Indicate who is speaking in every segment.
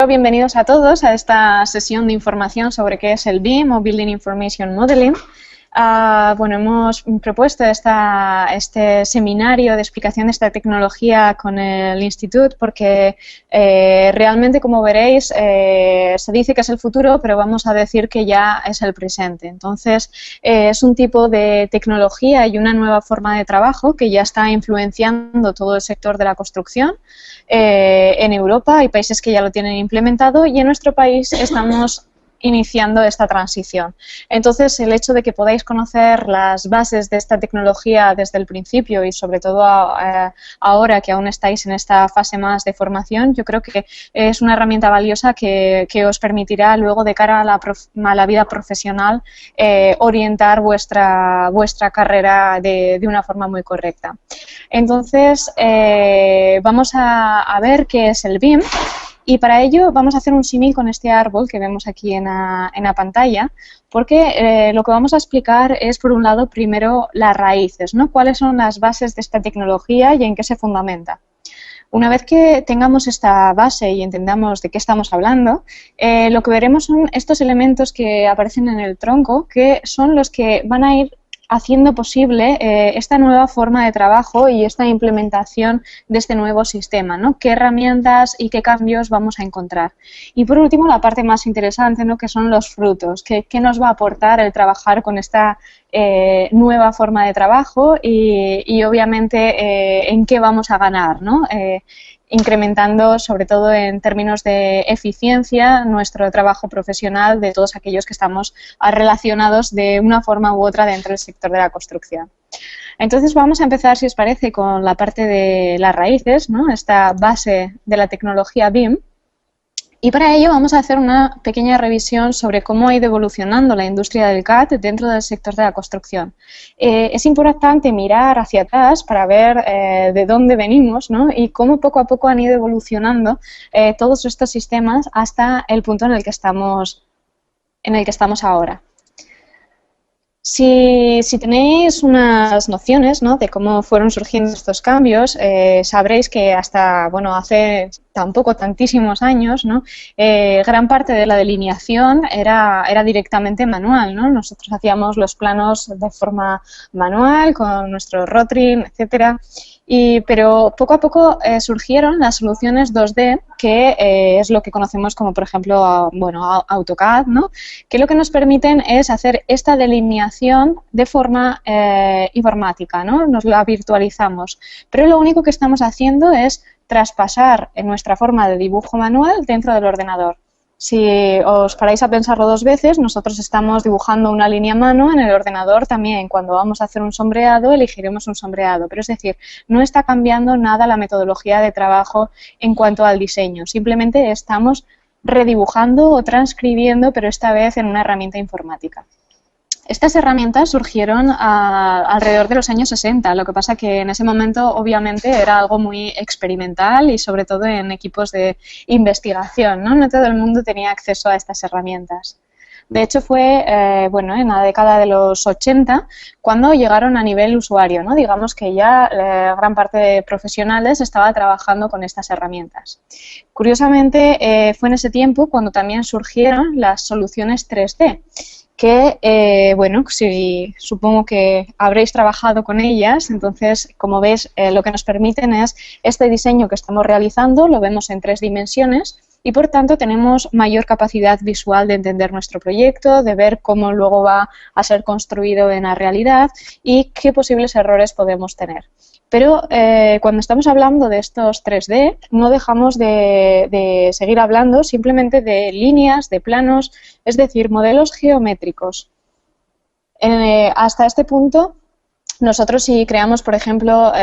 Speaker 1: Bienvenidos a todos a esta sesión de información sobre qué es el BIM o Building Information Modeling. Hemos propuesto este seminario de explicación de esta tecnología con el Instituto porque realmente, como veréis, se dice que es el futuro, pero vamos a decir que ya es el presente. Entonces, es un tipo de tecnología y una nueva forma de trabajo que ya está influenciando todo el sector de la construcción. En Europa hay países que ya lo tienen implementado y en nuestro país estamos iniciando esta transición. Entonces, el hecho de que podáis conocer las bases de esta tecnología desde el principio y sobre todo ahora que aún estáis en esta fase más de formación, yo creo que es una herramienta valiosa que os permitirá luego, de cara a la vida profesional, orientar vuestra carrera de una forma muy correcta. Entonces, vamos a ver qué es el BIM. Y para ello vamos a hacer un símil con este árbol que vemos aquí en la pantalla, porque lo que vamos a explicar es, por un lado, primero las raíces, ¿no? Cuáles son las bases de esta tecnología y en qué se fundamenta. Una vez que tengamos esta base y entendamos de qué estamos hablando, lo que veremos son estos elementos que aparecen en el tronco, que son los que van a ir haciendo posible esta nueva forma de trabajo y esta implementación de este nuevo sistema, ¿no? ¿Qué herramientas y qué cambios vamos a encontrar? Y por último, la parte más interesante, ¿no? Que son los frutos. ¿Qué nos va a aportar el trabajar con esta nueva forma de trabajo y obviamente en qué vamos a ganar, ¿no? Incrementando, sobre todo en términos de eficiencia, nuestro trabajo profesional de todos aquellos que estamos relacionados de una forma u otra dentro del sector de la construcción. Entonces vamos a empezar, si os parece, con la parte de las raíces, ¿no? Esta base de la tecnología BIM. Y para ello vamos a hacer una pequeña revisión sobre cómo ha ido evolucionando la industria del CAD dentro del sector de la construcción. Es importante mirar hacia atrás para ver de dónde venimos, ¿no? Y cómo poco a poco han ido evolucionando todos estos sistemas hasta el punto en el que estamos ahora. Si tenéis unas nociones, ¿no?, de cómo fueron surgiendo estos cambios, sabréis que hasta hace tampoco tantísimos años, ¿no?, gran parte de la delineación era directamente manual, ¿no? Nosotros hacíamos los planos de forma manual, con nuestro Rotring, etcétera. Pero poco a poco surgieron las soluciones 2D, que es lo que conocemos como, por ejemplo, AutoCAD, ¿no?, que lo que nos permiten es hacer esta delineación de forma informática, ¿no? Nos la virtualizamos, pero lo único que estamos haciendo es traspasar nuestra forma de dibujo manual dentro del ordenador. Si os paráis a pensarlo dos veces, nosotros estamos dibujando una línea a mano en el ordenador también. Cuando vamos a hacer un sombreado, elegiremos un sombreado. Pero es decir, no está cambiando nada la metodología de trabajo en cuanto al diseño. Simplemente estamos redibujando o transcribiendo, pero esta vez en una herramienta informática. Estas herramientas surgieron alrededor de los años 60, lo que pasa que en ese momento obviamente era algo muy experimental y sobre todo en equipos de investigación, ¿no? No todo el mundo tenía acceso a estas herramientas. De hecho fue en la década de los 80 cuando llegaron a nivel usuario, ¿no? Digamos que ya gran parte de profesionales estaba trabajando con estas herramientas. Curiosamente fue en ese tiempo cuando también surgieron las soluciones 3D. Que, supongo que habréis trabajado con ellas, entonces, como veis, lo que nos permiten es este diseño que estamos realizando, lo vemos en 3 dimensiones y, por tanto, tenemos mayor capacidad visual de entender nuestro proyecto, de ver cómo luego va a ser construido en la realidad y qué posibles errores podemos tener. Pero cuando estamos hablando de estos 3D, no dejamos de seguir hablando simplemente de líneas, de planos, es decir, modelos geométricos. Hasta este punto, nosotros si creamos, por ejemplo,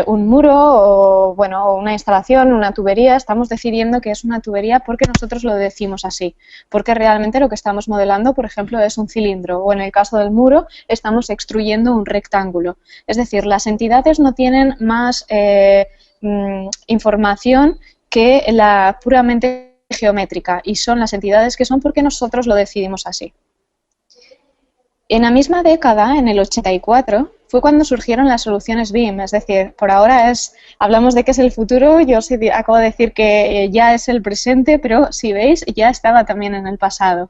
Speaker 1: un muro o una instalación, una tubería, estamos decidiendo que es una tubería porque nosotros lo decimos así, porque realmente lo que estamos modelando, por ejemplo, es un cilindro o en el caso del muro estamos extruyendo un rectángulo. Es decir, las entidades no tienen más información que la puramente geométrica y son las entidades que son porque nosotros lo decidimos así. En la misma década, en el 84, fue cuando surgieron las soluciones BIM. Es decir, por ahora hablamos de que es el futuro, yo acabo de decir que ya es el presente, pero si veis, ya estaba también en el pasado.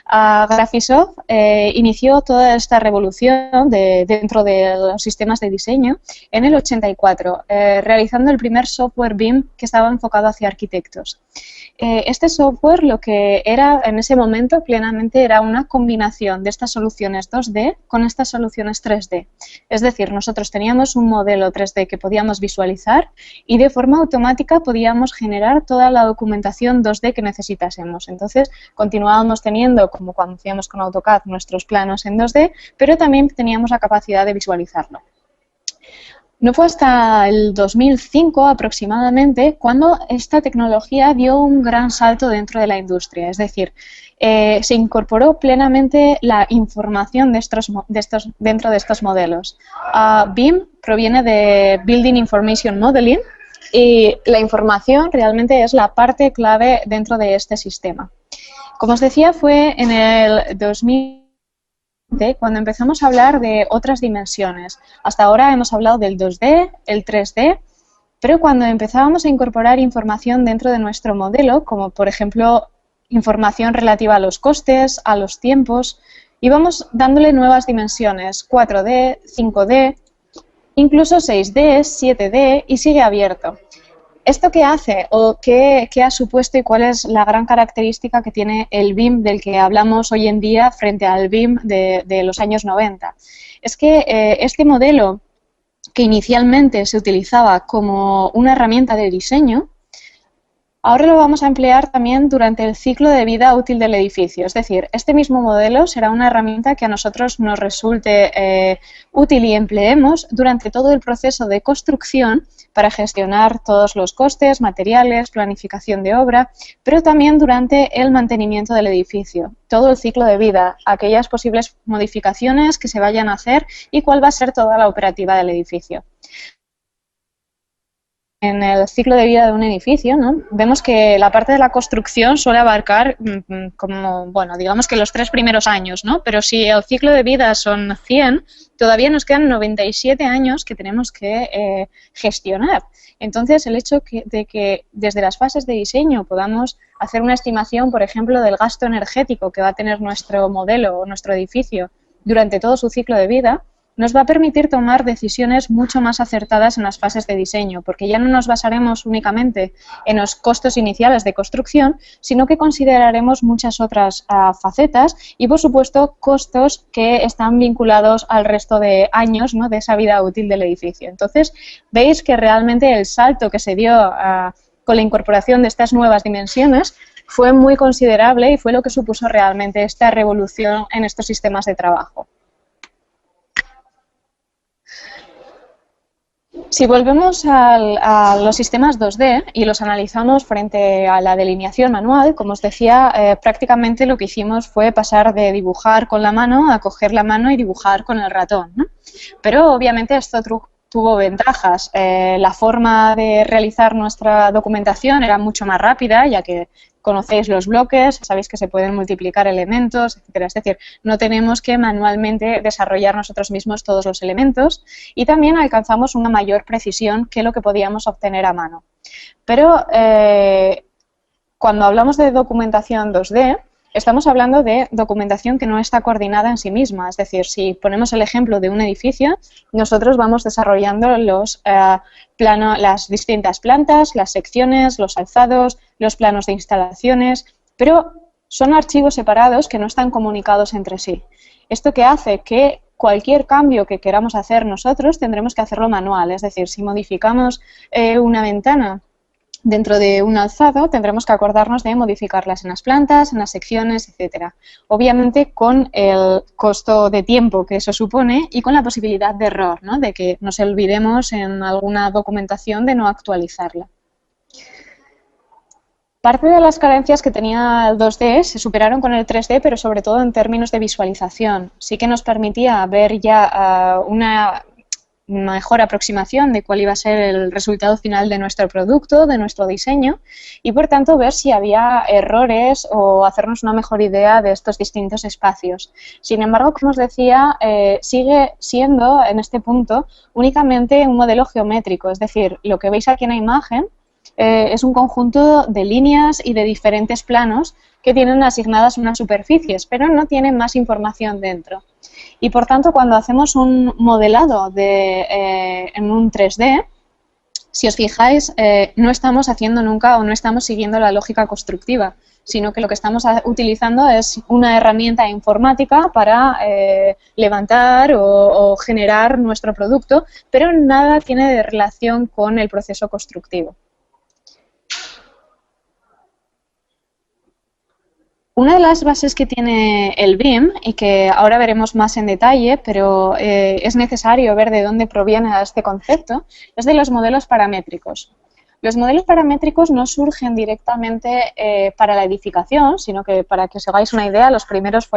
Speaker 1: Graphisoft inició toda esta revolución dentro de los sistemas de diseño en el 84, realizando el primer software BIM que estaba enfocado hacia arquitectos. Este software lo que era en ese momento plenamente era una combinación de estas soluciones 2D con estas soluciones 3D. Es decir, nosotros teníamos un modelo 3D que podíamos visualizar y de forma automática podíamos generar toda la documentación 2D que necesitásemos. Entonces, continuábamos teniendo, como cuando hacíamos con AutoCAD, nuestros planos en 2D, pero también teníamos la capacidad de visualizarlo. No fue hasta el 2005 aproximadamente cuando esta tecnología dio un gran salto dentro de la industria, es decir, se incorporó plenamente la información dentro de estos modelos. BIM proviene de Building Information Modeling y la información realmente es la parte clave dentro de este sistema. Como os decía, fue en el 2000 cuando empezamos a hablar de otras dimensiones. Hasta ahora hemos hablado del 2D, el 3D, pero cuando empezábamos a incorporar información dentro de nuestro modelo, como por ejemplo información relativa a los costes, a los tiempos, íbamos dándole nuevas dimensiones, 4D, 5D, incluso 6D, 7D y sigue abierto. ¿Esto qué hace o qué ha supuesto y cuál es la gran característica que tiene el BIM del que hablamos hoy en día frente al BIM de los años 90? Es que este modelo que inicialmente se utilizaba como una herramienta de diseño, ahora lo vamos a emplear también durante el ciclo de vida útil del edificio. Es decir, este mismo modelo será una herramienta que a nosotros nos resulte útil y empleemos durante todo el proceso de construcción para gestionar todos los costes, materiales, planificación de obra, pero también durante el mantenimiento del edificio, todo el ciclo de vida, aquellas posibles modificaciones que se vayan a hacer y cuál va a ser toda la operativa del edificio. En el ciclo de vida de un edificio, ¿no? Vemos que la parte de la construcción suele abarcar como, bueno, digamos que los 3 primeros años, ¿no? Pero si el ciclo de vida son 100, todavía nos quedan 97 años que tenemos que gestionar. Entonces, el hecho de que desde las fases de diseño podamos hacer una estimación, por ejemplo, del gasto energético que va a tener nuestro modelo o nuestro edificio durante todo su ciclo de vida, nos va a permitir tomar decisiones mucho más acertadas en las fases de diseño, porque ya no nos basaremos únicamente en los costos iniciales de construcción, sino que consideraremos muchas otras facetas y, por supuesto, costos que están vinculados al resto de años, ¿no?, de esa vida útil del edificio. Entonces, veis que realmente el salto que se dio con la incorporación de estas nuevas dimensiones fue muy considerable y fue lo que supuso realmente esta revolución en estos sistemas de trabajo. Si volvemos a los sistemas 2D y los analizamos frente a la delineación manual, como os decía, prácticamente lo que hicimos fue pasar de dibujar con la mano a coger la mano y dibujar con el ratón, ¿no? Pero obviamente esto tuvo ventajas. La forma de realizar nuestra documentación era mucho más rápida, ya que conocéis los bloques, sabéis que se pueden multiplicar elementos, etcétera. Es decir, no tenemos que manualmente desarrollar nosotros mismos todos los elementos y también alcanzamos una mayor precisión que lo que podíamos obtener a mano. Pero cuando hablamos de documentación 2D, estamos hablando de documentación que no está coordinada en sí misma. Es decir, si ponemos el ejemplo de un edificio, nosotros vamos desarrollando las distintas plantas, las secciones, los alzados, los planos de instalaciones, pero son archivos separados que no están comunicados entre sí. ¿Esto qué hace? Que cualquier cambio que queramos hacer nosotros tendremos que hacerlo manual. Es decir, si modificamos una ventana dentro de un alzado, tendremos que acordarnos de modificarlas en las plantas, en las secciones, etcétera. Obviamente con el costo de tiempo que eso supone y con la posibilidad de error, ¿no?, de que nos olvidemos en alguna documentación de no actualizarla. Parte de las carencias que tenía el 2D se superaron con el 3D, pero sobre todo en términos de visualización. Sí que nos permitía ver ya mejor aproximación de cuál iba a ser el resultado final de nuestro producto, de nuestro diseño, y por tanto ver si había errores o hacernos una mejor idea de estos distintos espacios. Sin embargo, como os decía, sigue siendo en este punto únicamente un modelo geométrico, es decir, lo que veis aquí en la imagen es un conjunto de líneas y de diferentes planos que tienen asignadas unas superficies, pero no tienen más información dentro. Y por tanto, cuando hacemos un modelado en un 3D, si os fijáis, no estamos haciendo nunca o no estamos siguiendo la lógica constructiva, sino que lo que estamos utilizando es una herramienta informática para levantar o generar nuestro producto, pero nada tiene de relación con el proceso constructivo. Una de las bases que tiene el BIM, y que ahora veremos más en detalle, pero es necesario ver de dónde proviene este concepto, es de los modelos paramétricos. Los modelos paramétricos no surgen directamente para la edificación, sino que, para que os hagáis una idea, los primeros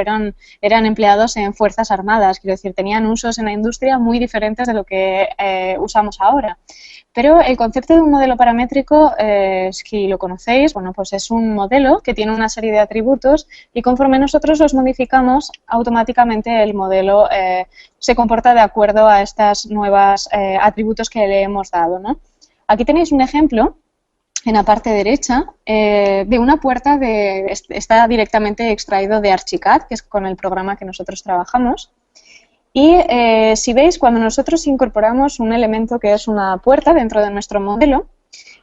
Speaker 1: eran empleados en Fuerzas Armadas, quiero decir, tenían usos en la industria muy diferentes de lo que usamos ahora. Pero el concepto de un modelo paramétrico, si lo conocéis, bueno, pues es un modelo que tiene una serie de atributos y conforme nosotros los modificamos, automáticamente el modelo se comporta de acuerdo a estos nuevos atributos que le hemos dado, ¿no? Aquí tenéis un ejemplo en la parte derecha de una puerta está directamente extraído de Archicad, que es con el programa que nosotros trabajamos. Y si veis, cuando nosotros incorporamos un elemento que es una puerta dentro de nuestro modelo,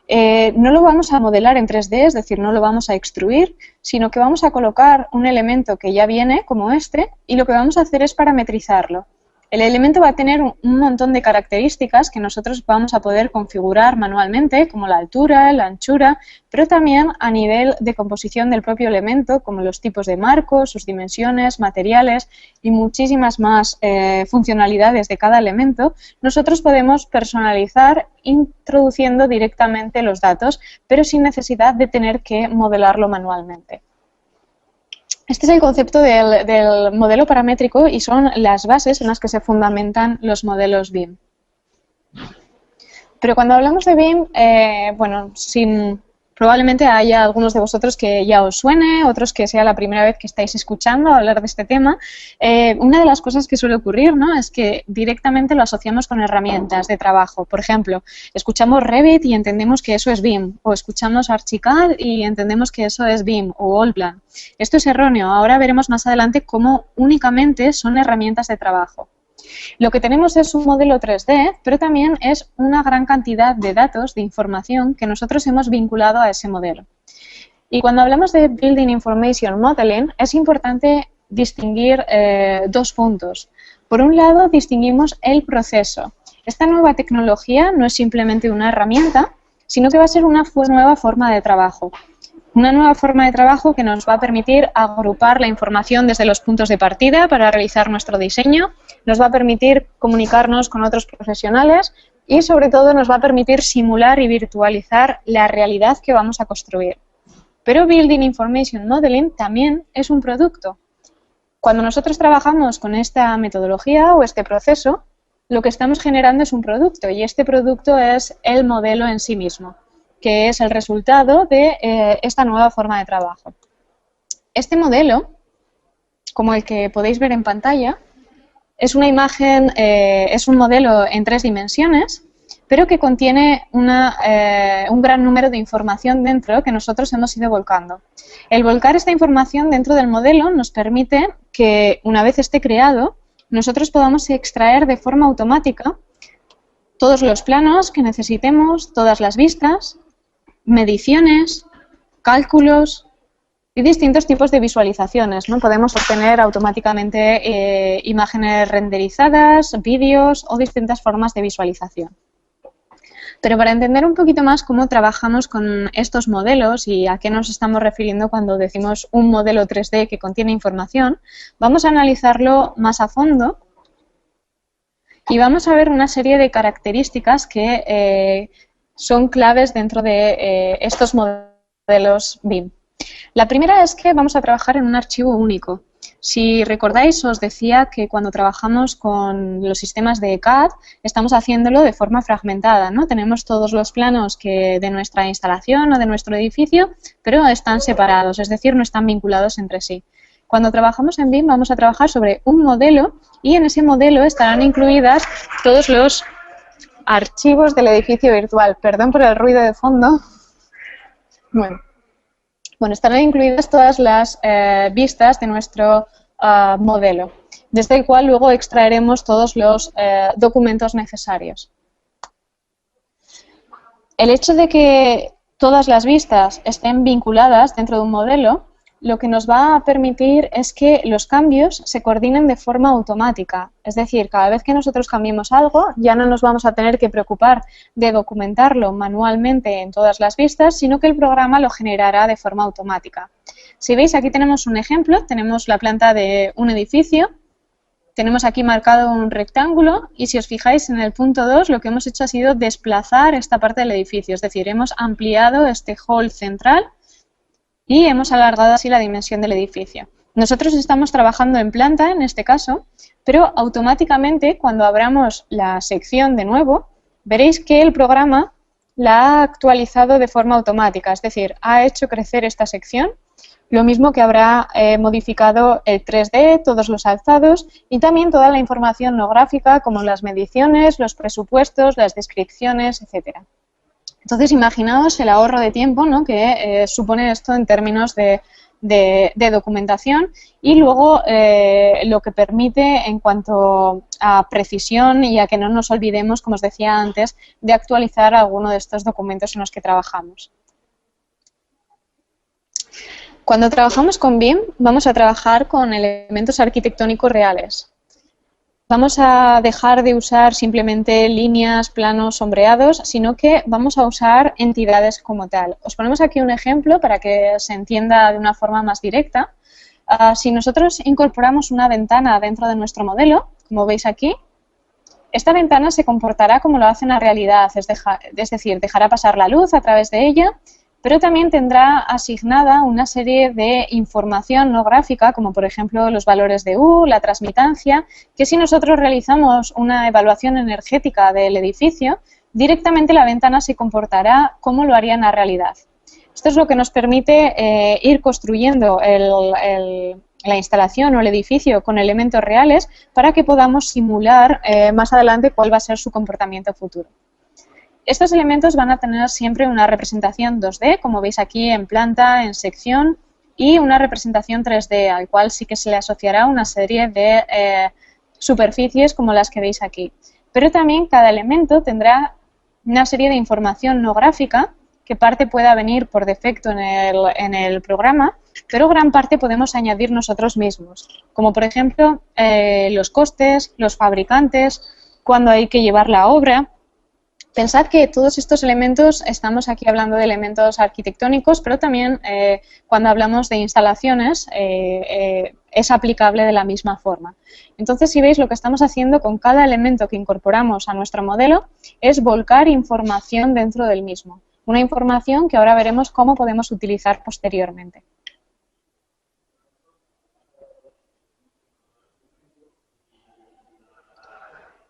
Speaker 1: no lo vamos a modelar en 3D, es decir, no lo vamos a extruir, sino que vamos a colocar un elemento que ya viene, como este, y lo que vamos a hacer es parametrizarlo. El elemento va a tener un montón de características que nosotros vamos a poder configurar manualmente, como la altura, la anchura, pero también a nivel de composición del propio elemento, como los tipos de marco, sus dimensiones, materiales y muchísimas más funcionalidades de cada elemento. Nosotros podemos personalizar introduciendo directamente los datos, pero sin necesidad de tener que modelarlo manualmente. Este es el concepto del modelo paramétrico y son las bases en las que se fundamentan los modelos BIM. Pero cuando hablamos de BIM, bueno, probablemente haya algunos de vosotros que ya os suene, otros que sea la primera vez que estáis escuchando hablar de este tema. Una de las cosas que suele ocurrir, ¿no?, es que directamente lo asociamos con herramientas de trabajo. Por ejemplo, escuchamos Revit y entendemos que eso es BIM, o escuchamos Archicad y entendemos que eso es BIM o Allplan. Esto es erróneo. Ahora veremos más adelante cómo únicamente son herramientas de trabajo. Lo que tenemos es un modelo 3D, pero también es una gran cantidad de datos, de información, que nosotros hemos vinculado a ese modelo. Y cuando hablamos de Building Information Modeling, es importante distinguir dos puntos. Por un lado, distinguimos el proceso. Esta nueva tecnología no es simplemente una herramienta, sino que va a ser una nueva forma de trabajo. Una nueva forma de trabajo que nos va a permitir agrupar la información desde los puntos de partida para realizar nuestro diseño, nos va a permitir comunicarnos con otros profesionales y, sobre todo, nos va a permitir simular y virtualizar la realidad que vamos a construir. Pero Building Information Modeling también es un producto. Cuando nosotros trabajamos con esta metodología o este proceso, lo que estamos generando es un producto y este producto es el modelo en sí mismo, que es el resultado de esta nueva forma de trabajo. Este modelo, como el que podéis ver en pantalla, es una imagen, es un modelo en 3 dimensiones, pero que contiene un gran número de información dentro que nosotros hemos ido volcando. El volcar esta información dentro del modelo nos permite que, una vez esté creado, nosotros podamos extraer de forma automática todos los planos que necesitemos, todas las vistas, mediciones, cálculos y distintos tipos de visualizaciones, ¿no? Podemos obtener automáticamente imágenes renderizadas, vídeos o distintas formas de visualización. Pero para entender un poquito más cómo trabajamos con estos modelos y a qué nos estamos refiriendo cuando decimos un modelo 3D que contiene información, vamos a analizarlo más a fondo y vamos a ver una serie de características que son claves dentro de estos modelos BIM. La primera es que vamos a trabajar en un archivo único. Si recordáis, os decía que cuando trabajamos con los sistemas de CAD estamos haciéndolo de forma fragmentada, ¿no? Tenemos todos los planos de nuestra instalación o de nuestro edificio, pero están separados, es decir, no están vinculados entre sí. Cuando trabajamos en BIM vamos a trabajar sobre un modelo y en ese modelo estarán incluidas todos los archivos del edificio virtual. Perdón por el ruido de fondo. Bueno, estarán incluidas todas las vistas de nuestro modelo, desde el cual luego extraeremos todos los documentos necesarios. El hecho de que todas las vistas estén vinculadas dentro de un modelo, lo que nos va a permitir es que los cambios se coordinen de forma automática. Es decir, cada vez que nosotros cambiemos algo, ya no nos vamos a tener que preocupar de documentarlo manualmente en todas las vistas, sino que el programa lo generará de forma automática. Si veis, aquí tenemos un ejemplo, tenemos la planta de un edificio, tenemos aquí marcado un rectángulo y si os fijáis en el punto 2, lo que hemos hecho ha sido desplazar esta parte del edificio, es decir, hemos ampliado este hall central y hemos alargado así la dimensión del edificio. Nosotros estamos trabajando en planta, en este caso, pero automáticamente cuando abramos la sección de nuevo, veréis que el programa la ha actualizado de forma automática, es decir, ha hecho crecer esta sección, lo mismo que habrá modificado el 3D, todos los alzados y también toda la información no gráfica como las mediciones, los presupuestos, las descripciones, etcétera. Entonces, imaginaos el ahorro de tiempo, ¿no?, que supone esto en términos de documentación y luego lo que permite en cuanto a precisión y a que no nos olvidemos, como os decía antes, de actualizar alguno de estos documentos en los que trabajamos. Cuando trabajamos con BIM, vamos a trabajar con elementos arquitectónicos reales. Vamos a dejar de usar simplemente líneas, planos, sombreados, sino que vamos a usar entidades como tal. Os ponemos aquí un ejemplo para que se entienda de una forma más directa. Si nosotros incorporamos una ventana dentro de nuestro modelo, como veis aquí, esta ventana se comportará como lo hace en la realidad, es decir, dejará pasar la luz a través de ella, pero también tendrá asignada una serie de información no gráfica, como por ejemplo los valores de U, la transmitancia, que si nosotros realizamos una evaluación energética del edificio, directamente la ventana se comportará como lo haría en la realidad. Esto es lo que nos permite ir construyendo la instalación o el edificio con elementos reales para que podamos simular más adelante cuál va a ser su comportamiento futuro. Estos elementos van a tener siempre una representación 2D, como veis aquí en planta, en sección, y una representación 3D, al cual sí que se le asociará una serie de superficies como las que veis aquí. Pero también cada elemento tendrá una serie de información no gráfica, que parte pueda venir por defecto en el programa, pero gran parte podemos añadir nosotros mismos, como por ejemplo los costes, los fabricantes, cuándo hay que llevar la obra. Pensad que todos estos elementos, estamos aquí hablando de elementos arquitectónicos, pero también cuando hablamos de instalaciones es aplicable de la misma forma. Entonces, si veis, lo que estamos haciendo con cada elemento que incorporamos a nuestro modelo es volcar información dentro del mismo. Una información que ahora veremos cómo podemos utilizar posteriormente.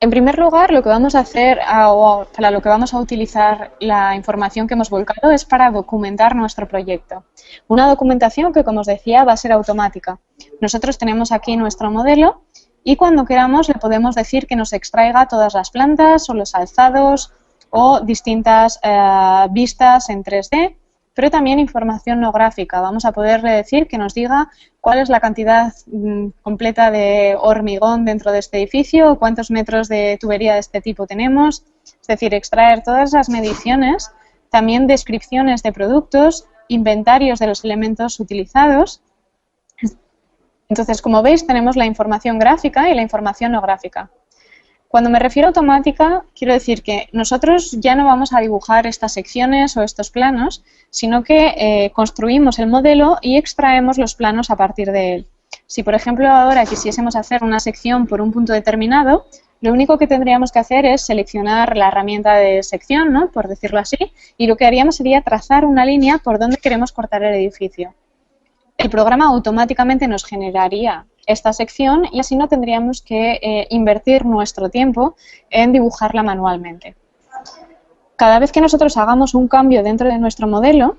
Speaker 1: En primer lugar, lo que vamos a hacer, o para lo que vamos a utilizar la información que hemos volcado es para documentar nuestro proyecto. Una documentación que, como os decía, va a ser automática. Nosotros tenemos aquí nuestro modelo y cuando queramos le podemos decir que nos extraiga todas las plantas o los alzados o distintas vistas en 3D, pero también información no gráfica. Vamos a poderle decir que nos diga cuál es la cantidad completa de hormigón dentro de este edificio, o cuántos metros de tubería de este tipo tenemos, es decir, extraer todas las mediciones, también descripciones de productos, inventarios de los elementos utilizados. Entonces, como veis, tenemos la información gráfica y la información no gráfica. Cuando me refiero a automática, quiero decir que nosotros ya no vamos a dibujar estas secciones o estos planos, sino que construimos el modelo y extraemos los planos a partir de él. Si, por ejemplo, ahora quisiésemos hacer una sección por un punto determinado, lo único que tendríamos que hacer es seleccionar la herramienta de sección, ¿no?, por decirlo así, y lo que haríamos sería trazar una línea por donde queremos cortar el edificio. El programa automáticamente nos generaría esta sección y así no tendríamos que invertir nuestro tiempo en dibujarla manualmente. Cada vez que nosotros hagamos un cambio dentro de nuestro modelo,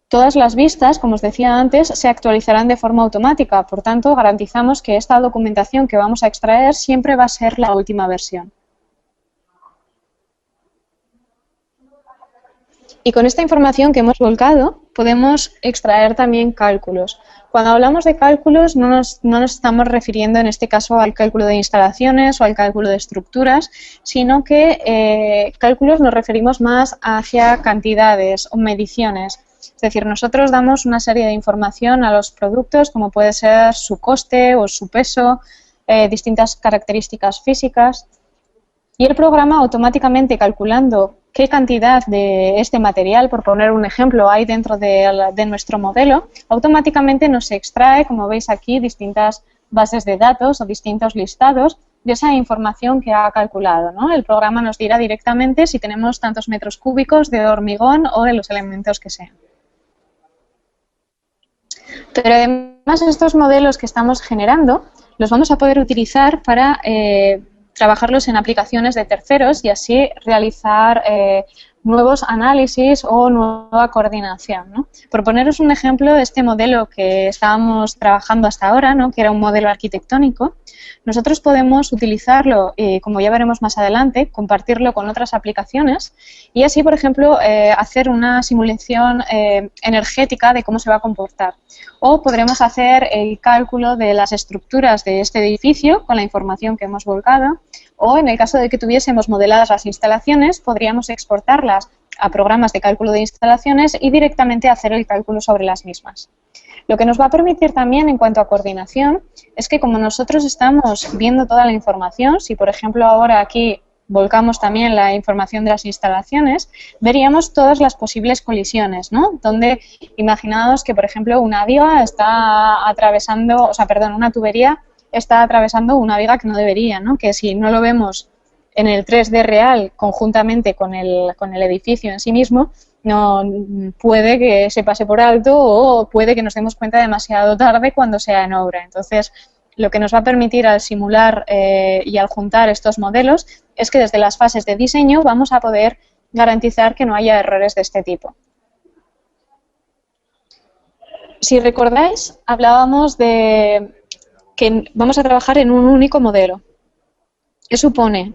Speaker 1: todas las vistas, como os decía antes, se actualizarán de forma automática. Por tanto, garantizamos que esta documentación que vamos a extraer siempre va a ser la última versión. Y con esta información que hemos volcado, podemos extraer también cálculos. Cuando hablamos de cálculos, no nos estamos refiriendo en este caso al cálculo de instalaciones o al cálculo de estructuras, sino que cálculos nos referimos más hacia cantidades o mediciones. Es decir, nosotros damos una serie de información a los productos, como puede ser su coste o su peso, distintas características físicas, y el programa automáticamente calculando qué cantidad de este material, por poner un ejemplo, hay dentro de nuestro modelo, automáticamente nos extrae, como veis aquí, distintas bases de datos o distintos listados de esa información que ha calculado, ¿no? El programa nos dirá directamente si tenemos tantos metros cúbicos de hormigón o de los elementos que sean. Pero además estos modelos que estamos generando los vamos a poder utilizar para trabajarlos en aplicaciones de terceros y así realizar nuevos análisis o nueva coordinación, ¿no? Por poneros un ejemplo de este modelo que estábamos trabajando hasta ahora, ¿no? Que era un modelo arquitectónico, nosotros podemos utilizarlo, como ya veremos más adelante, compartirlo con otras aplicaciones y así, por ejemplo, hacer una simulación energética de cómo se va a comportar. O podremos hacer el cálculo de las estructuras de este edificio con la información que hemos volcado, o en el caso de que tuviésemos modeladas las instalaciones, podríamos exportarlas a programas de cálculo de instalaciones y directamente hacer el cálculo sobre las mismas. Lo que nos va a permitir también en cuanto a coordinación es que como nosotros estamos viendo toda la información, si por ejemplo ahora aquí volcamos también la información de las instalaciones, veríamos todas las posibles colisiones, ¿no? Donde imaginaos que por ejemplo una viga está atravesando, una tubería está atravesando una viga que no debería, ¿no? Que si no lo vemos en el 3D real conjuntamente con el edificio en sí mismo, no puede que se pase por alto o puede que nos demos cuenta demasiado tarde cuando sea en obra. Entonces, lo que nos va a permitir al simular y al juntar estos modelos es que desde las fases de diseño vamos a poder garantizar que no haya errores de este tipo. Si recordáis, hablábamos de que vamos a trabajar en un único modelo. ¿Qué supone?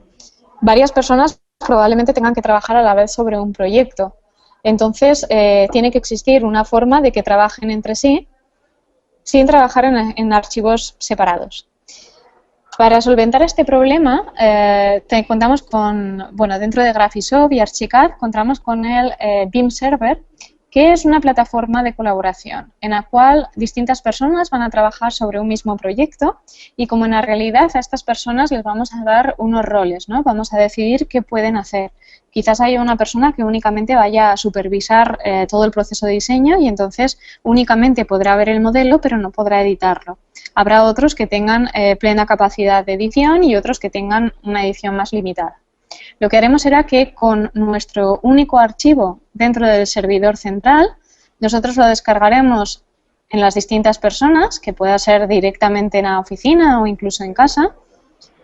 Speaker 1: Varias personas probablemente tengan que trabajar a la vez sobre un proyecto. Entonces, tiene que existir una forma de que trabajen entre sí sin trabajar en archivos separados. Para solventar este problema, contamos con, dentro de Graphisoft y Archicad, contamos con el BIM Server, que es una plataforma de colaboración en la cual distintas personas van a trabajar sobre un mismo proyecto y como en la realidad a estas personas les vamos a dar unos roles, ¿no? Vamos a decidir qué pueden hacer. Quizás haya una persona que únicamente vaya a supervisar todo el proceso de diseño y entonces únicamente podrá ver el modelo pero no podrá editarlo. Habrá otros que tengan plena capacidad de edición y otros que tengan una edición más limitada. Lo que haremos será que con nuestro único archivo dentro del servidor central, nosotros lo descargaremos en las distintas personas, que pueda ser directamente en la oficina o incluso en casa,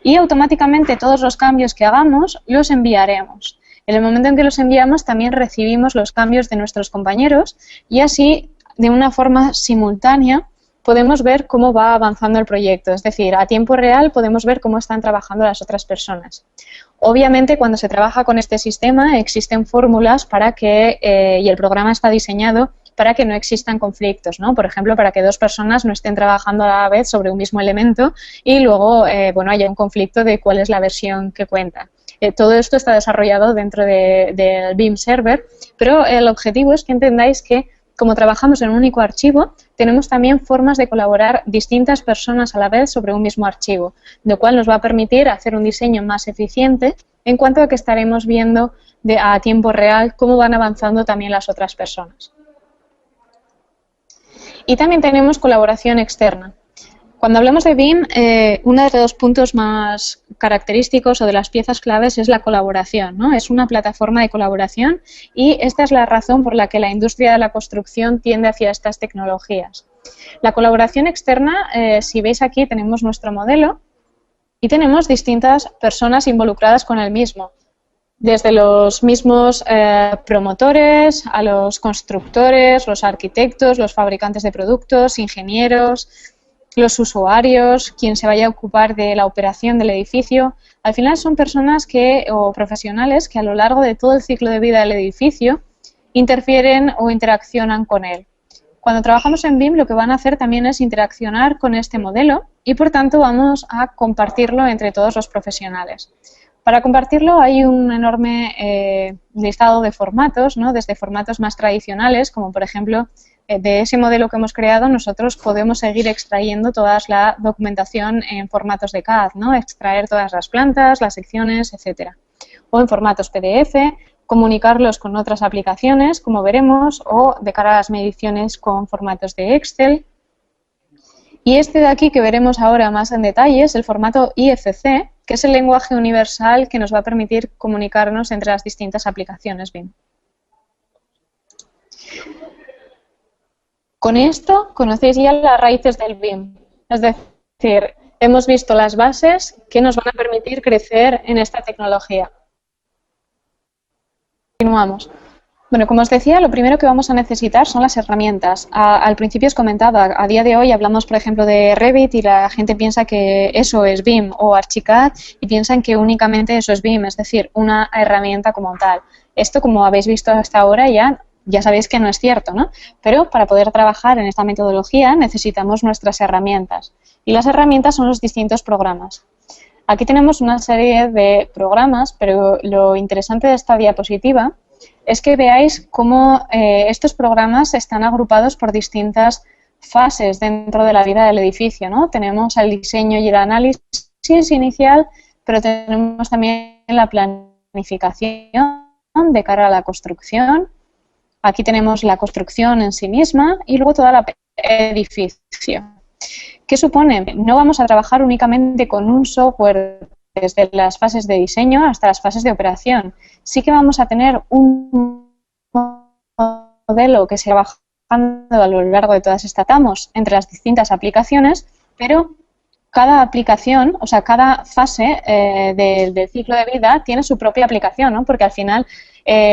Speaker 1: y automáticamente todos los cambios que hagamos los enviaremos. En el momento en que los enviamos también recibimos los cambios de nuestros compañeros y así, de una forma simultánea, podemos ver cómo va avanzando el proyecto, es decir, a tiempo real podemos ver cómo están trabajando las otras personas. Obviamente, cuando se trabaja con este sistema existen fórmulas para que, y el programa está diseñado para que no existan conflictos, ¿no? Por ejemplo, para que dos personas no estén trabajando a la vez sobre un mismo elemento y luego, haya un conflicto de cuál es la versión que cuenta. Todo esto está desarrollado dentro del BIM Server, pero el objetivo es que entendáis que como trabajamos en un único archivo, tenemos también formas de colaborar distintas personas a la vez sobre un mismo archivo, lo cual nos va a permitir hacer un diseño más eficiente en cuanto a que estaremos viendo a tiempo real cómo van avanzando también las otras personas. Y también tenemos colaboración externa. Cuando hablamos de BIM, uno de los puntos más característicos o de las piezas claves es la colaboración, ¿no? Es una plataforma de colaboración y esta es la razón por la que la industria de la construcción tiende hacia estas tecnologías. La colaboración externa, si veis aquí, tenemos nuestro modelo y tenemos distintas personas involucradas con el mismo, desde los mismos promotores a los constructores, los arquitectos, los fabricantes de productos, ingenieros, los usuarios, quien se vaya a ocupar de la operación del edificio. Al final son personas o profesionales que a lo largo de todo el ciclo de vida del edificio interfieren o interaccionan con él. Cuando trabajamos en BIM, lo que van a hacer también es interaccionar con este modelo y, por tanto, vamos a compartirlo entre todos los profesionales. Para compartirlo hay un enorme listado de formatos, ¿no? Desde formatos más tradicionales, como por ejemplo, de ese modelo que hemos creado, nosotros podemos seguir extrayendo toda la documentación en formatos de CAD, ¿no? Extraer todas las plantas, las secciones, etcétera. O en formatos PDF, comunicarlos con otras aplicaciones, como veremos, o de cara a las mediciones con formatos de Excel. Y este de aquí que veremos ahora más en detalle es el formato IFC, que es el lenguaje universal que nos va a permitir comunicarnos entre las distintas aplicaciones BIM. Con esto conocéis ya las raíces del BIM, es decir, hemos visto las bases que nos van a permitir crecer en esta tecnología. Continuamos. Bueno, como os decía, lo primero que vamos a necesitar son las herramientas. Al principio os comentaba, a día de hoy hablamos, por ejemplo, de Revit y la gente piensa que eso es BIM, o Archicad y piensan que únicamente eso es BIM, es decir, una herramienta como tal. Esto, como habéis visto hasta ahora, ya sabéis que no es cierto, ¿no? Pero para poder trabajar en esta metodología necesitamos nuestras herramientas. Y las herramientas son los distintos programas. Aquí tenemos una serie de programas, pero lo interesante de esta diapositiva es que veáis cómo estos programas están agrupados por distintas fases dentro de la vida del edificio, ¿no? Tenemos el diseño y el análisis inicial, pero tenemos también la planificación de cara a la construcción. Aquí tenemos la construcción en sí misma y luego toda la edificio. ¿Qué supone? No vamos a trabajar únicamente con un software desde las fases de diseño hasta las fases de operación. Sí que vamos a tener un modelo que se va bajando a lo largo de todas estas etamos entre las distintas aplicaciones, pero cada aplicación, o sea, cada fase del ciclo de vida tiene su propia aplicación, ¿no? Porque al final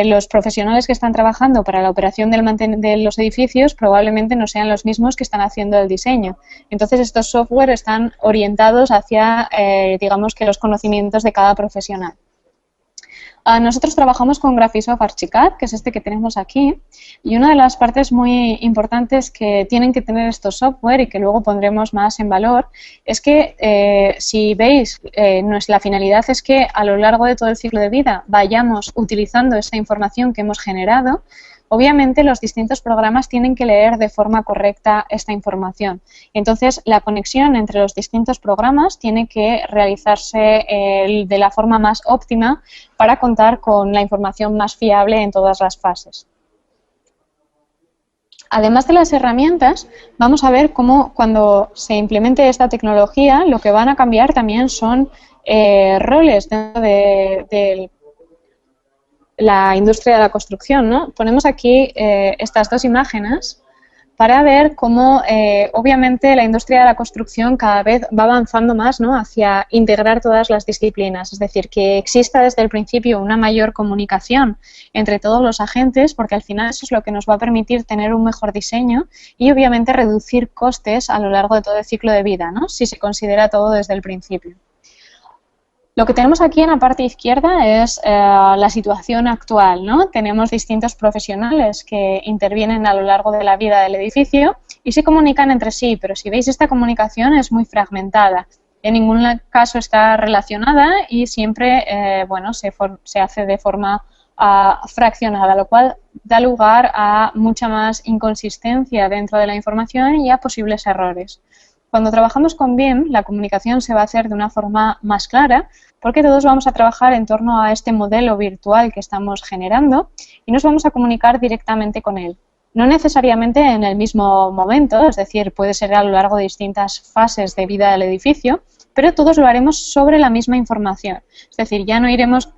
Speaker 1: los profesionales que están trabajando para la operación de los edificios probablemente no sean los mismos que están haciendo el diseño. Entonces, estos software están orientados hacia, digamos, que los conocimientos de cada profesional. Nosotros trabajamos con Graphisoft Archicad, que es este que tenemos aquí, y una de las partes muy importantes que tienen que tener estos software y que luego pondremos más en valor es que, si veis, la finalidad es que a lo largo de todo el ciclo de vida vayamos utilizando esa información que hemos generado. Obviamente, los distintos programas tienen que leer de forma correcta esta información. Entonces, la conexión entre los distintos programas tiene que realizarse de la forma más óptima para contar con la información más fiable en todas las fases. Además de las herramientas, vamos a ver cómo cuando se implemente esta tecnología, lo que van a cambiar también son roles dentro de la industria de la construcción, ¿no? Ponemos aquí estas dos imágenes para ver cómo, obviamente, la industria de la construcción cada vez va avanzando más, ¿no?, hacia integrar todas las disciplinas, es decir, que exista desde el principio una mayor comunicación entre todos los agentes, porque al final eso es lo que nos va a permitir tener un mejor diseño y, obviamente, reducir costes a lo largo de todo el ciclo de vida, ¿no?, si se considera todo desde el principio. Lo que tenemos aquí en la parte izquierda es la situación actual, ¿no? Tenemos distintos profesionales que intervienen a lo largo de la vida del edificio y se comunican entre sí, pero si veis esta comunicación es muy fragmentada. En ningún caso está relacionada y siempre bueno, se hace de forma fraccionada, lo cual da lugar a mucha más inconsistencia dentro de la información y a posibles errores. Cuando trabajamos con BIM, la comunicación se va a hacer de una forma más clara porque todos vamos a trabajar en torno a este modelo virtual que estamos generando y nos vamos a comunicar directamente con él. No necesariamente en el mismo momento, es decir, puede ser a lo largo de distintas fases de vida del edificio, pero todos lo haremos sobre la misma información. Es decir, ya no iremos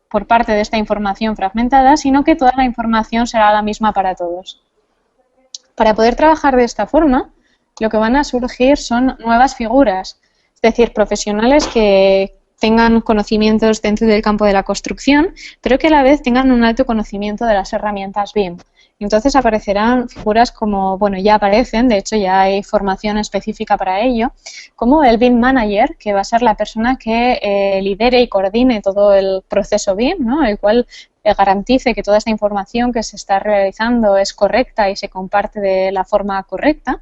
Speaker 1: por parte de esta información fragmentada, sino que toda la información será la misma para todos. Para poder trabajar de esta forma, lo que van a surgir son nuevas figuras, es decir, profesionales que tengan conocimientos dentro del campo de la construcción, pero que a la vez tengan un alto conocimiento de las herramientas BIM. Entonces aparecerán figuras como, bueno, ya aparecen, de hecho ya hay formación específica para ello, como el BIM Manager, que va a ser la persona que lidere y coordine todo el proceso BIM, ¿no? El cual garantice que toda esta información que se está realizando es correcta y se comparte de la forma correcta.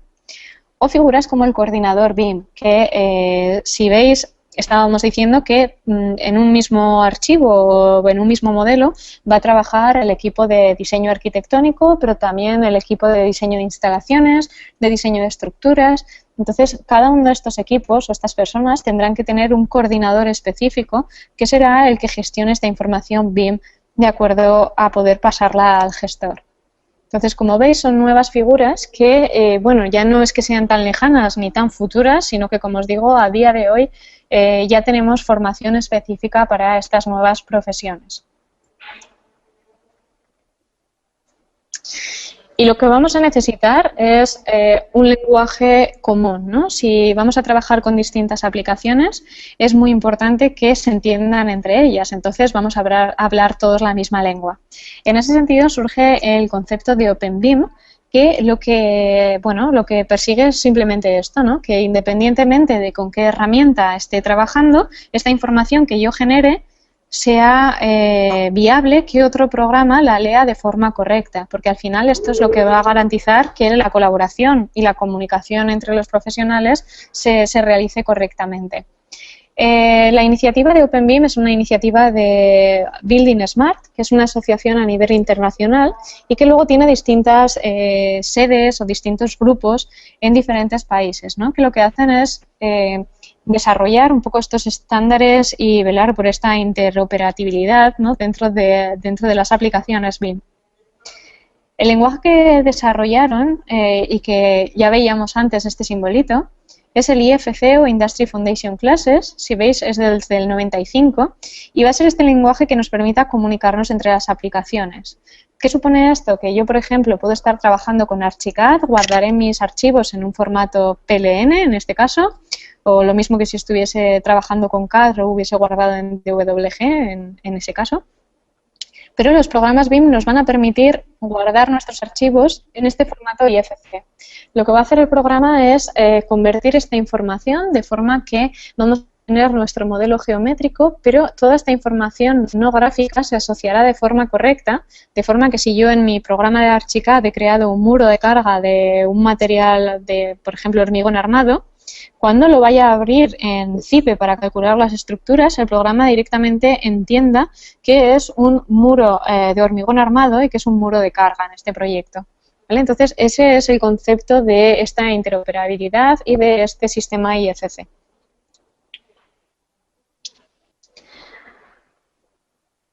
Speaker 1: O figuras como el coordinador BIM, que si veis, estábamos diciendo que en un mismo archivo o en un mismo modelo va a trabajar el equipo de diseño arquitectónico, pero también el equipo de diseño de instalaciones, de diseño de estructuras. Entonces, cada uno de estos equipos o estas personas tendrán que tener un coordinador específico que será el que gestione esta información BIM de acuerdo a poder pasarla al gestor. Entonces, como veis, son nuevas figuras que, bueno, ya no es que sean tan lejanas ni tan futuras, sino que, como os digo, a día de hoy ya tenemos formación específica para estas nuevas profesiones. Y lo que vamos a necesitar es un lenguaje común, ¿no? Si vamos a trabajar con distintas aplicaciones, es muy importante que se entiendan entre ellas, entonces vamos a hablar todos la misma lengua. En ese sentido surge el concepto de OpenBIM, que lo que persigue es simplemente esto, ¿no? Que independientemente de con qué herramienta esté trabajando, esta información que yo genere sea viable que otro programa la lea de forma correcta, porque al final esto es lo que va a garantizar que la colaboración y la comunicación entre los profesionales se realice correctamente. La iniciativa de OpenBIM es una iniciativa de Building Smart, que es una asociación a nivel internacional y que luego tiene distintas sedes o distintos grupos en diferentes países, ¿no? Que lo que hacen es desarrollar un poco estos estándares y velar por esta interoperabilidad, ¿no? dentro de las aplicaciones BIM. El lenguaje que desarrollaron y que ya veíamos antes este simbolito es el IFC o Industry Foundation Classes, si veis es desde el 95 y va a ser este lenguaje que nos permita comunicarnos entre las aplicaciones. ¿Qué supone esto? Que yo, por ejemplo, puedo estar trabajando con Archicad, guardaré mis archivos en un formato PLN, en este caso, o lo mismo que si estuviese trabajando con CAD, lo hubiese guardado en DWG, en ese caso. Pero los programas BIM nos van a permitir guardar nuestros archivos en este formato IFC. Lo que va a hacer el programa es convertir esta información de forma que vamos a tener nuestro modelo geométrico, pero toda esta información no gráfica se asociará de forma correcta, de forma que si yo en mi programa de Archicad he creado un muro de carga de un material de, por ejemplo, hormigón armado, cuando lo vaya a abrir en CIPE para calcular las estructuras, el programa directamente entienda que es un muro de hormigón armado y que es un muro de carga en este proyecto. ¿Vale? Entonces, ese es el concepto de esta interoperabilidad y de este sistema IFC.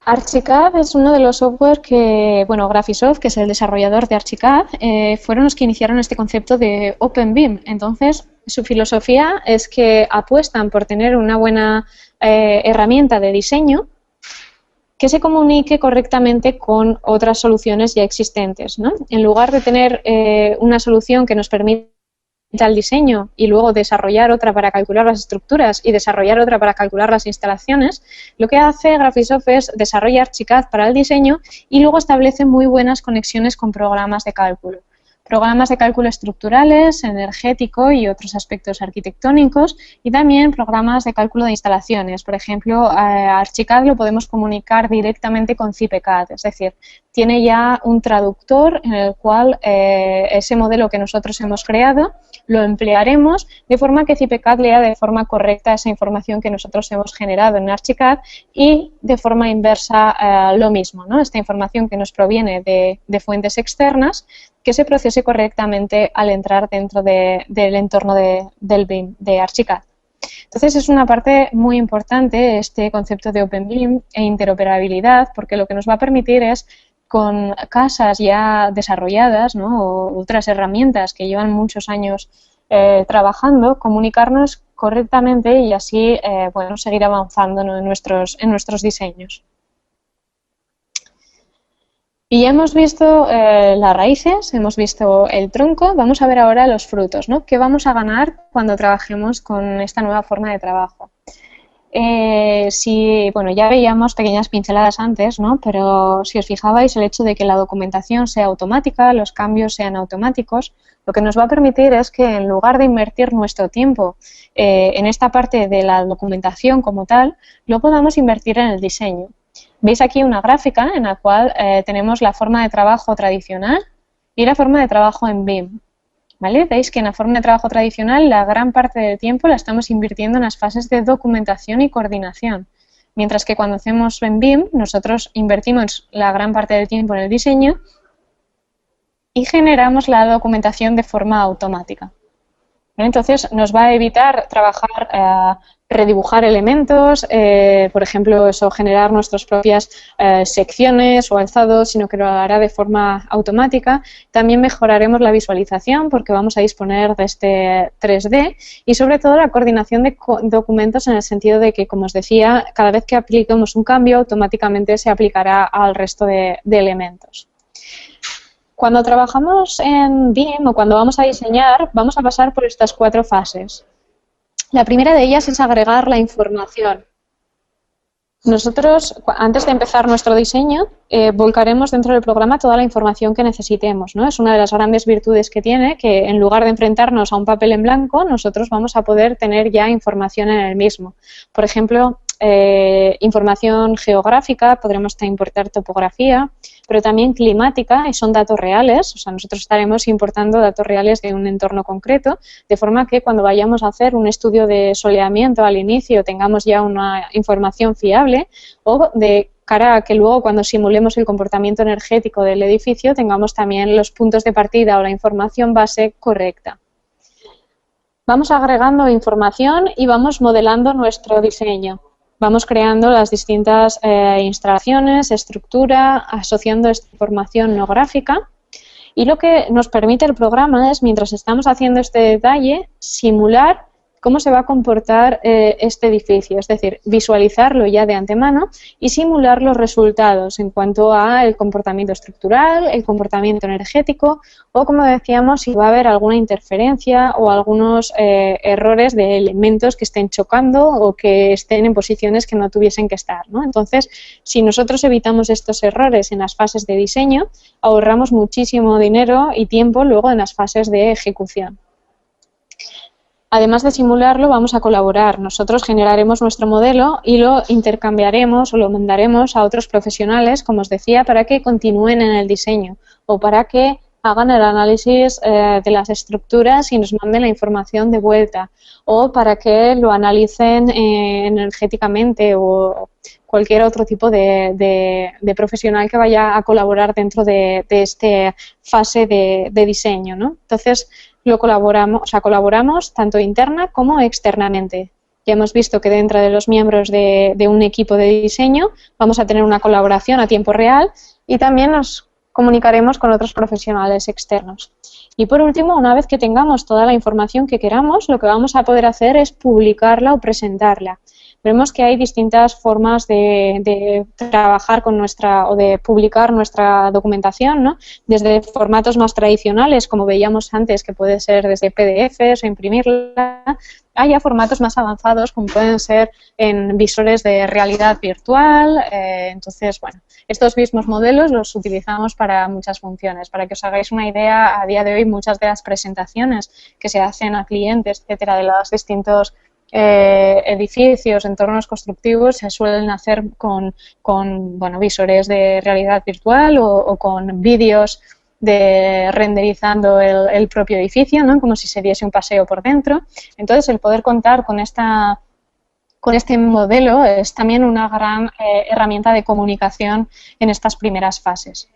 Speaker 1: Archicad es uno de los software que, bueno, Graphisoft, que es el desarrollador de Archicad, fueron los que iniciaron este concepto de OpenBIM. Entonces, su filosofía es que apuestan por tener una buena herramienta de diseño que se comunique correctamente con otras soluciones ya existentes, ¿no? En lugar de tener una solución que nos permita el diseño y luego desarrollar otra para calcular las estructuras y desarrollar otra para calcular las instalaciones, lo que hace Graphisoft es desarrollar Archicad para el diseño y luego establece muy buenas conexiones con programas de cálculo. Programas de cálculo estructurales, energético y otros aspectos arquitectónicos y también programas de cálculo de instalaciones. Por ejemplo, Archicad lo podemos comunicar directamente con CIPECAD, es decir, tiene ya un traductor en el cual ese modelo que nosotros hemos creado lo emplearemos de forma que CIPECAD lea de forma correcta esa información que nosotros hemos generado en Archicad y de forma inversa lo mismo, ¿no? Esta información que nos proviene de fuentes externas que se procese correctamente al entrar dentro del entorno del BIM, de Archicad. Entonces es una parte muy importante este concepto de OpenBIM e interoperabilidad, porque lo que nos va a permitir es con casas ya desarrolladas, ¿no? O otras herramientas que llevan muchos años trabajando, comunicarnos correctamente y así bueno, seguir avanzando, ¿no? en nuestros diseños. Y ya hemos visto las raíces, hemos visto el tronco, vamos a ver ahora los frutos, ¿no? ¿Qué vamos a ganar cuando trabajemos con esta nueva forma de trabajo? Bueno, ya veíamos pequeñas pinceladas antes, ¿no? Pero si os fijabais, el hecho de que la documentación sea automática, los cambios sean automáticos, lo que nos va a permitir es que en lugar de invertir nuestro tiempo en esta parte de la documentación como tal, lo podamos invertir en el diseño. Veis aquí una gráfica en la cual tenemos la forma de trabajo tradicional y la forma de trabajo en BIM. ¿Vale? Veis que en la forma de trabajo tradicional la gran parte del tiempo la estamos invirtiendo en las fases de documentación y coordinación, mientras que cuando hacemos en BIM nosotros invertimos la gran parte del tiempo en el diseño y generamos la documentación de forma automática. Entonces nos va a evitar trabajar, redibujar elementos, por ejemplo, generar nuestras propias secciones o alzados, sino que lo hará de forma automática. También mejoraremos la visualización porque vamos a disponer de este 3D y sobre todo la coordinación de documentos en el sentido de que, como os decía, cada vez que apliquemos un cambio automáticamente se aplicará al resto de elementos. Cuando trabajamos en BIM o cuando vamos a diseñar, vamos a pasar por estas 4 fases. La primera de ellas es agregar la información. Nosotros, antes de empezar nuestro diseño, volcaremos dentro del programa toda la información que necesitemos, ¿no? Es una de las grandes virtudes que tiene, que en lugar de enfrentarnos a un papel en blanco, nosotros vamos a poder tener ya información en el mismo. Por ejemplo, información geográfica, podremos importar topografía, pero también climática, y son datos reales, o sea, nosotros estaremos importando datos reales de un entorno concreto, de forma que cuando vayamos a hacer un estudio de soleamiento al inicio tengamos ya una información fiable, o de cara a que luego cuando simulemos el comportamiento energético del edificio tengamos también los puntos de partida o la información base correcta. Vamos agregando información y vamos modelando nuestro diseño. Vamos creando las distintas instalaciones, estructura, asociando esta información no gráfica. Y lo que nos permite el programa es, mientras estamos haciendo este detalle, simular cómo se va a comportar este edificio, es decir, visualizarlo ya de antemano y simular los resultados en cuanto al comportamiento estructural, el comportamiento energético o, como decíamos, si va a haber alguna interferencia o algunos errores de elementos que estén chocando o que estén en posiciones que no tuviesen que estar, ¿no? Entonces, si nosotros evitamos estos errores en las fases de diseño, ahorramos muchísimo dinero y tiempo luego en las fases de ejecución. Además de simularlo, vamos a colaborar. Nosotros generaremos nuestro modelo y lo intercambiaremos o lo mandaremos a otros profesionales, como os decía, para que continúen en el diseño o para que hagan el análisis de las estructuras y nos manden la información de vuelta, o para que lo analicen energéticamente o cualquier otro tipo de profesional que vaya a colaborar dentro de esta fase de diseño, ¿no? Entonces, colaboramos tanto interna como externamente. Ya hemos visto que dentro de los miembros de un equipo de diseño vamos a tener una colaboración a tiempo real y también nos comunicaremos con otros profesionales externos. Y por último, una vez que tengamos toda la información que queramos, lo que vamos a poder hacer es publicarla o presentarla. Vemos que hay distintas formas de trabajar con o de publicar nuestra documentación, ¿no? Desde formatos más tradicionales, como veíamos antes, que puede ser desde PDFs o imprimirla, hay formatos más avanzados, como pueden ser en visores de realidad virtual. Entonces, bueno, estos mismos modelos los utilizamos para muchas funciones. Para que os hagáis una idea, a día de hoy muchas de las presentaciones que se hacen a clientes, etcétera, de los distintos edificios, entornos constructivos, se suelen hacer con visores de realidad virtual o con vídeos renderizando el propio edificio, ¿no? Como si se diese un paseo por dentro. Entonces, el poder contar con este modelo es también una gran herramienta de comunicación en estas primeras fases.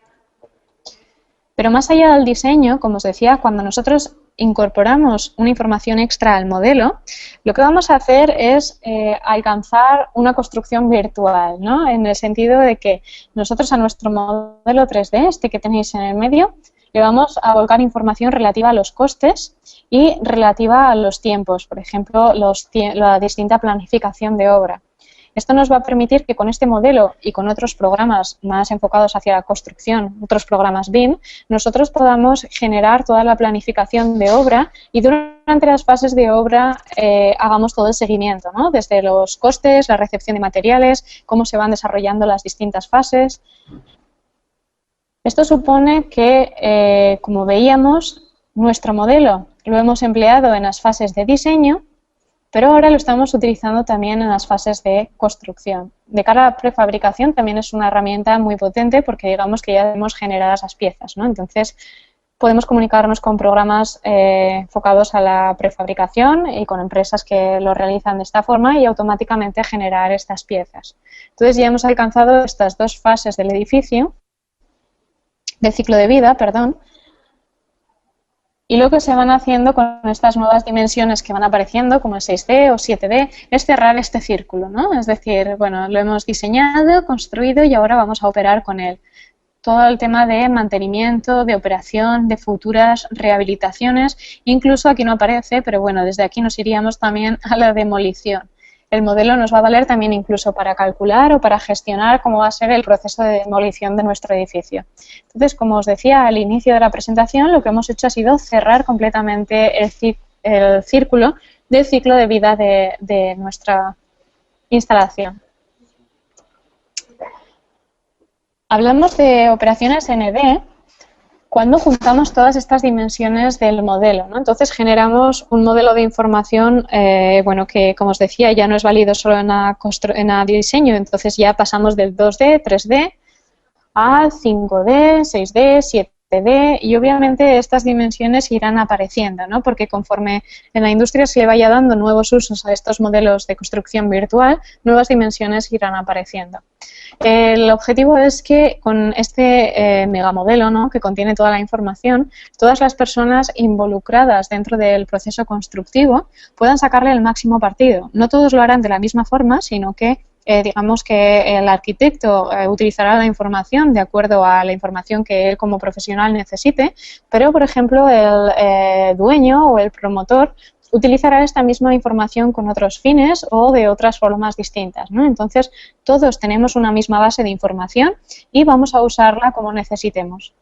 Speaker 1: Pero más allá del diseño, como os decía, cuando nosotros incorporamos una información extra al modelo, lo que vamos a hacer es alcanzar una construcción virtual, ¿no? En el sentido de que nosotros a nuestro modelo 3D, este que tenéis en el medio, le vamos a volcar información relativa a los costes y relativa a los tiempos, por ejemplo, la distinta planificación de obra. Esto nos va a permitir que con este modelo y con otros programas más enfocados hacia la construcción, otros programas BIM, nosotros podamos generar toda la planificación de obra y durante las fases de obra hagamos todo el seguimiento, ¿no? Desde los costes, la recepción de materiales, cómo se van desarrollando las distintas fases. Esto supone que, como veíamos, nuestro modelo lo hemos empleado en las fases de diseño, pero ahora lo estamos utilizando también en las fases de construcción. De cara a la prefabricación también es una herramienta muy potente porque digamos que ya tenemos generadas las piezas, ¿no? Entonces podemos comunicarnos con programas enfocados a la prefabricación y con empresas que lo realizan de esta forma y automáticamente generar estas piezas. Entonces ya hemos alcanzado estas dos fases del edificio, del ciclo de vida, perdón, y lo que se van haciendo con estas nuevas dimensiones que van apareciendo, como el 6D o 7D, es cerrar este círculo, ¿no? Es decir, bueno, lo hemos diseñado, construido y ahora vamos a operar con él. Todo el tema de mantenimiento, de operación, de futuras rehabilitaciones, incluso aquí no aparece, pero bueno, desde aquí nos iríamos también a la demolición. El modelo nos va a valer también incluso para calcular o para gestionar cómo va a ser el proceso de demolición de nuestro edificio. Entonces, como os decía al inicio de la presentación, lo que hemos hecho ha sido cerrar completamente el círculo del ciclo de vida de nuestra instalación. Hablamos de operaciones ND cuando juntamos todas estas dimensiones del modelo, ¿no? Entonces generamos un modelo de información, bueno, que como os decía ya no es válido solo en la diseño, entonces ya pasamos del 2D, 3D a 5D, 6D, 7D y obviamente estas dimensiones irán apareciendo, ¿no? Porque conforme en la industria se le vaya dando nuevos usos a estos modelos de construcción virtual, nuevas dimensiones irán apareciendo. El objetivo es que con este megamodelo, ¿no?, que contiene toda la información, todas las personas involucradas dentro del proceso constructivo puedan sacarle el máximo partido. No todos lo harán de la misma forma, sino que digamos que el arquitecto utilizará la información de acuerdo a la información que él como profesional necesite, pero por ejemplo el dueño o el promotor utilizará esta misma información con otros fines o de otras formas distintas, ¿no? Entonces, todos tenemos una misma base de información y vamos a usarla como necesitemos.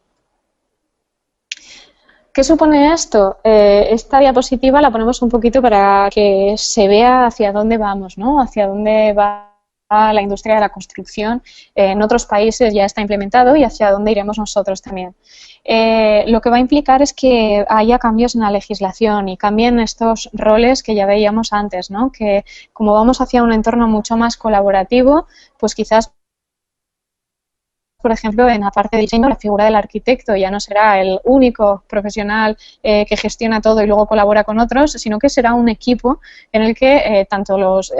Speaker 1: ¿Qué supone esto? Esta diapositiva la ponemos un poquito para que se vea hacia dónde vamos, ¿no? Hacia dónde va la industria de la construcción. En otros países ya está implementado y hacia dónde iremos nosotros también. Lo que va a implicar es que haya cambios en la legislación y cambien estos roles que ya veíamos antes, ¿no? Que como vamos hacia un entorno mucho más colaborativo, pues quizás, por ejemplo, en la parte de diseño, la figura del arquitecto ya no será el único profesional que gestiona todo y luego colabora con otros, sino que será un equipo en el que tanto los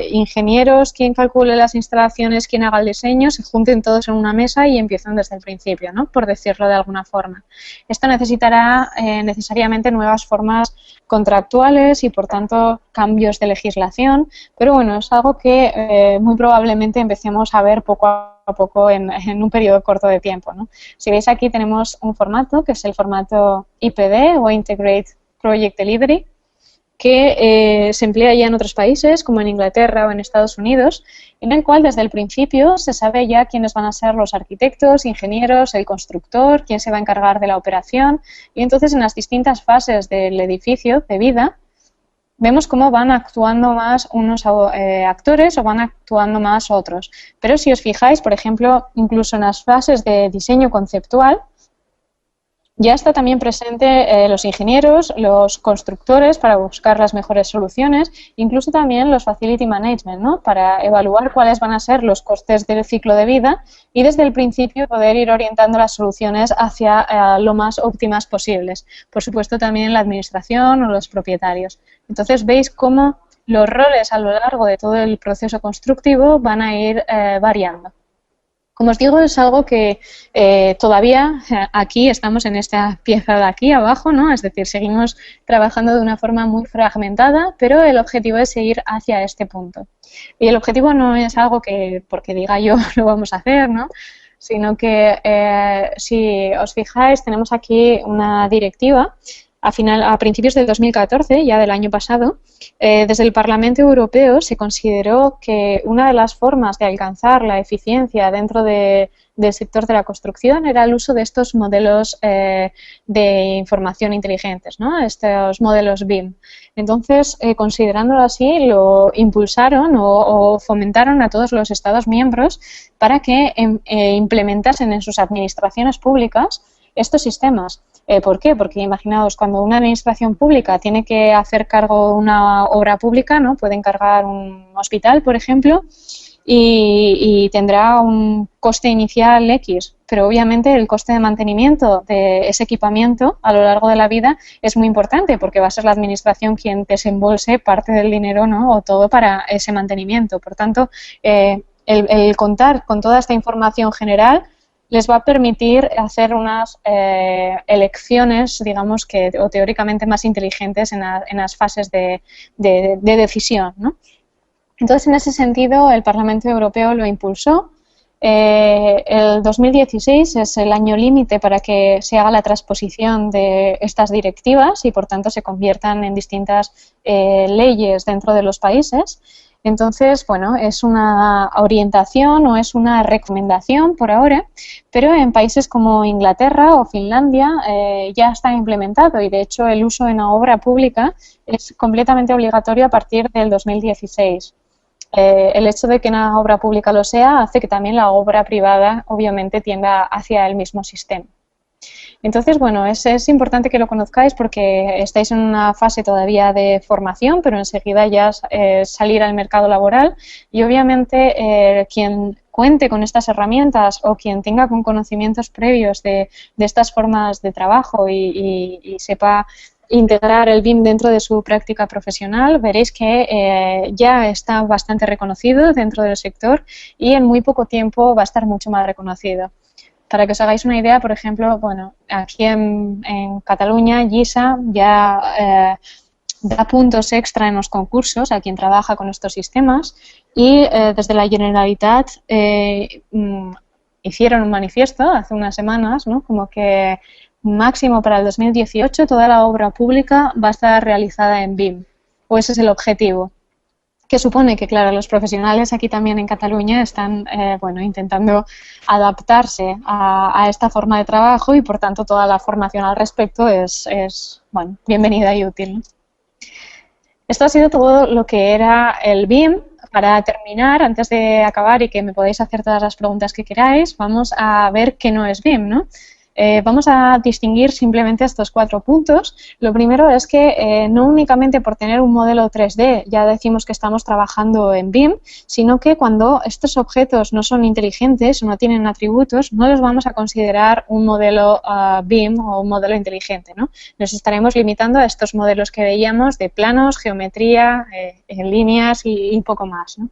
Speaker 1: ingenieros, quien calcule las instalaciones, quien haga el diseño, se junten todos en una mesa y empiecen desde el principio, ¿no?, por decirlo de alguna forma. Esto necesitará necesariamente nuevas formas contractuales y, por tanto, cambios de legislación, pero bueno, es algo que muy probablemente empecemos a ver poco a poco en un periodo corto de tiempo, ¿no? Si veis aquí tenemos un formato que es el formato IPD o Integrated Project Delivery, que se emplea ya en otros países como en Inglaterra o en Estados Unidos, en el cual desde el principio se sabe ya quiénes van a ser los arquitectos, ingenieros, el constructor, quién se va a encargar de la operación y entonces en las distintas fases del edificio de vida vemos cómo van actuando más unos actores o van actuando más otros. Pero si os fijáis, por ejemplo, incluso en las fases de diseño conceptual, ya está también presente los ingenieros, los constructores para buscar las mejores soluciones, incluso también los facility management, ¿no?, para evaluar cuáles van a ser los costes del ciclo de vida y desde el principio poder ir orientando las soluciones hacia lo más óptimas posibles. Por supuesto también la administración o los propietarios. Entonces veis cómo los roles a lo largo de todo el proceso constructivo van a ir variando. Como os digo, es algo que todavía aquí estamos en esta pieza de aquí abajo, ¿no? Es decir, seguimos trabajando de una forma muy fragmentada, pero el objetivo es seguir hacia este punto. Y el objetivo no es algo que, porque diga yo, lo vamos a hacer, ¿no?, sino que si os fijáis, tenemos aquí una directiva a principios del 2014, ya del año pasado, desde el Parlamento Europeo se consideró que una de las formas de alcanzar la eficiencia dentro del sector de la construcción era el uso de estos modelos de información inteligentes, ¿no? Estos modelos BIM. Entonces, considerándolo así, lo impulsaron o fomentaron a todos los Estados miembros para que implementasen en sus administraciones públicas estos sistemas. ¿Por qué? Porque imaginaos, cuando una administración pública tiene que hacer cargo de una obra pública, ¿no? Puede encargar un hospital, por ejemplo, y tendrá un coste inicial X, pero obviamente el coste de mantenimiento de ese equipamiento a lo largo de la vida es muy importante porque va a ser la administración quien desembolse parte del dinero, ¿no? O todo para ese mantenimiento. Por tanto, el contar con toda esta información general les va a permitir hacer unas elecciones, digamos, o teóricamente más inteligentes en las fases de decisión, ¿no? Entonces, en ese sentido, el Parlamento Europeo lo impulsó. El 2016 es el año límite para que se haga la transposición de estas directivas y, por tanto, se conviertan en distintas leyes dentro de los países. Entonces, bueno, es una orientación o es una recomendación por ahora, pero en países como Inglaterra o Finlandia ya está implementado y, de hecho, el uso en la obra pública es completamente obligatorio a partir del 2016. El hecho de que una obra pública lo sea hace que también la obra privada, obviamente, tienda hacia el mismo sistema. Entonces, bueno, es importante que lo conozcáis porque estáis en una fase todavía de formación, pero enseguida ya salir al mercado laboral y obviamente quien cuente con estas herramientas o quien tenga con conocimientos previos de estas formas de trabajo y sepa integrar el BIM dentro de su práctica profesional, veréis que ya está bastante reconocido dentro del sector y en muy poco tiempo va a estar mucho más reconocido. Para que os hagáis una idea, por ejemplo, bueno, aquí en Cataluña, GISA ya da puntos extra en los concursos a quien trabaja con estos sistemas y desde la Generalitat hicieron un manifiesto hace unas semanas, ¿no? Como que máximo para el 2018 toda la obra pública va a estar realizada en BIM, o ese es el objetivo. Que supone que, claro, los profesionales aquí también en Cataluña están bueno, intentando adaptarse a esta forma de trabajo y, por tanto, toda la formación al respecto es bueno, bienvenida y útil, ¿no? Esto ha sido todo lo que era el BIM. Para terminar, antes de acabar y que me podáis hacer todas las preguntas que queráis, vamos a ver qué no es BIM, ¿no? Vamos a distinguir simplemente estos 4 puntos. Lo primero es que no únicamente por tener un modelo 3D ya decimos que estamos trabajando en BIM, sino que cuando estos objetos no son inteligentes o no tienen atributos, no los vamos a considerar un modelo BIM o un modelo inteligente, ¿no? Nos estaremos limitando a estos modelos que veíamos de planos, geometría, en líneas y poco más, ¿no?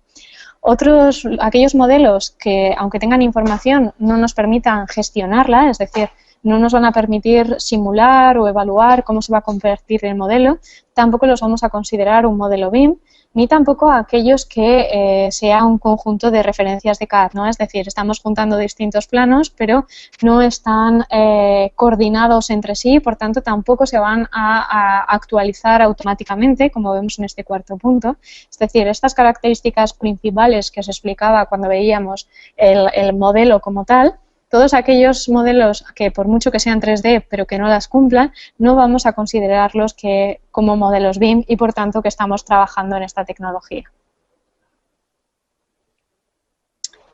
Speaker 1: Aquellos modelos que, aunque tengan información, no nos permitan gestionarla, es decir, no nos van a permitir simular o evaluar cómo se va a convertir el modelo, tampoco los vamos a considerar un modelo BIM, ni tampoco aquellos que sea un conjunto de referencias de CAD, ¿no? Es decir, estamos juntando distintos planos, pero no están coordinados entre sí, por tanto, tampoco se van a actualizar automáticamente, como vemos en este 4º punto. Es decir, estas características principales que os explicaba cuando veíamos el modelo como tal, todos aquellos modelos que, por mucho que sean 3D, pero que no las cumplan, no vamos a considerarlos como modelos BIM y, por tanto, que estamos trabajando en esta tecnología.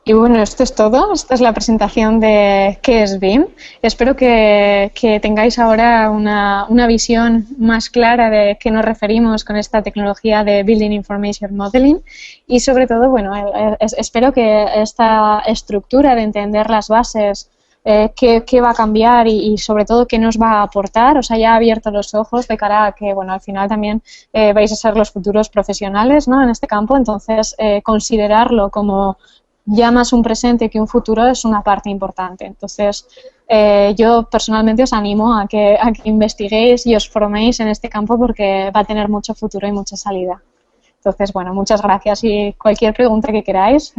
Speaker 1: Y bueno, esto es todo. Esta es la presentación de qué es BIM. Espero que tengáis ahora una visión más clara de qué nos referimos con esta tecnología de Building Information Modeling y, sobre todo, bueno, espero que esta estructura de entender las bases, qué va a cambiar y, sobre todo, qué nos va a aportar, os haya abierto los ojos de cara a que, bueno, al final también vais a ser los futuros profesionales, ¿no?, en este campo. Entonces, considerarlo como ya más un presente que un futuro es una parte importante. Entonces, yo personalmente os animo a que investiguéis y os forméis en este campo porque va a tener mucho futuro y mucha salida. Entonces, bueno, muchas gracias y cualquier pregunta que queráis,